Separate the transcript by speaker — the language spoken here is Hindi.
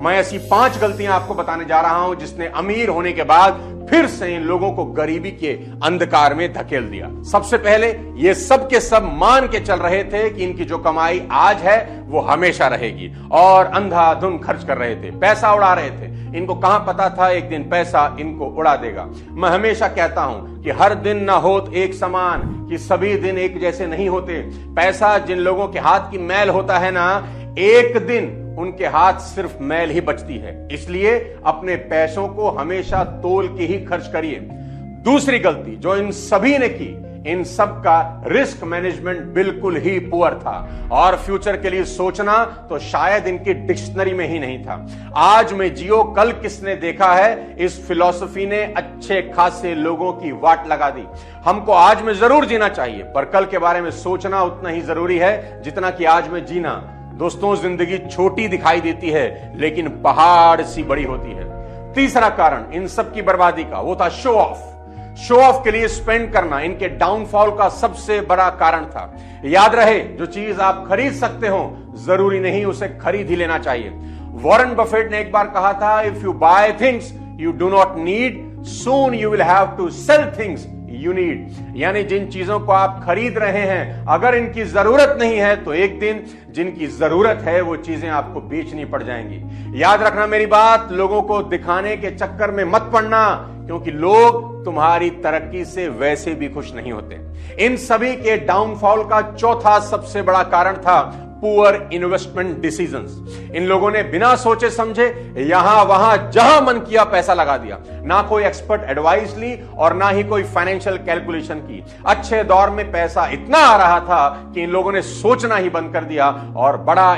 Speaker 1: मैं ऐसी 5 गलतियां आपको बताने जा रहा हूं जिसने अमीर होने के बाद फिर से इन लोगों को गरीबी के अंधकार में धकेल दिया। सबसे पहले ये सब के सब मान के चल रहे थे कि इनकी जो कमाई आज है वो हमेशा रहेगी और अंधाधुन खर्च कर रहे थे, पैसा उड़ा रहे थे। इनको कहां पता था एक दिन पैसा इनको उड़ा देगा। मैं हमेशा कहता हूं कि हर दिन ना होत एक समान, कि सभी दिन एक जैसे नहीं होते। पैसा जिन लोगों के हाथ की मैल होता है ना, एक दिन उनके हाथ सिर्फ मैल ही बचती है। इसलिए अपने पैसों को हमेशा तोल के ही खर्च करिए। दूसरी गलती जो इन सभी ने की, इन सब का रिस्क मैनेजमेंट बिल्कुल ही पुअर था और फ्यूचर के लिए सोचना तो शायद इनकी डिक्शनरी में ही नहीं था। आज में जियो कल किसने देखा है, इस फिलॉसफी ने अच्छे खासे लोगों की वाट लगा दी। हमको आज में जरूर जीना चाहिए, पर कल के बारे में सोचना उतना ही जरूरी है जितना कि आज में जीना। दोस्तों, जिंदगी छोटी दिखाई देती है लेकिन पहाड़ सी बड़ी होती है। तीसरा कारण इन सब की बर्बादी का वो था शो ऑफ। शो ऑफ के लिए स्पेंड करना इनके डाउनफॉल का सबसे बड़ा कारण था। याद रहे, जो चीज आप खरीद सकते हो जरूरी नहीं उसे खरीद ही लेना चाहिए। वॉरेन बफेट ने एक बार कहा था, if you buy things you do not need, soon you will have to sell things you need. यानी जिन चीजों को आप खरीद रहे हैं, अगर इनकी जरूरत नहीं है तो एक दिन जिनकी जरूरत है वो चीजें आपको बेचनी पड़ जाएंगी। याद रखना मेरी बात, लोगों को दिखाने के चक्कर में मत पड़ना, क्योंकि लोग तुम्हारी तरक्की से वैसे भी खुश नहीं होते। इन सभी के डाउनफॉल का चौथा सबसे बड़ा कारण था पुअर इन्वेस्टमेंट डिसीजंस। इन लोगों ने बिना सोचे समझे यहां वहां जहां मन किया पैसा लगा दिया। ना कोई एक्सपर्ट एडवाइस ली और ना ही कोई फाइनेंशियल कैलकुलेशन की। अच्छे दौर में पैसा इतना आ रहा था कि इन लोगों ने सोचना ही बंद कर दिया और बड़ा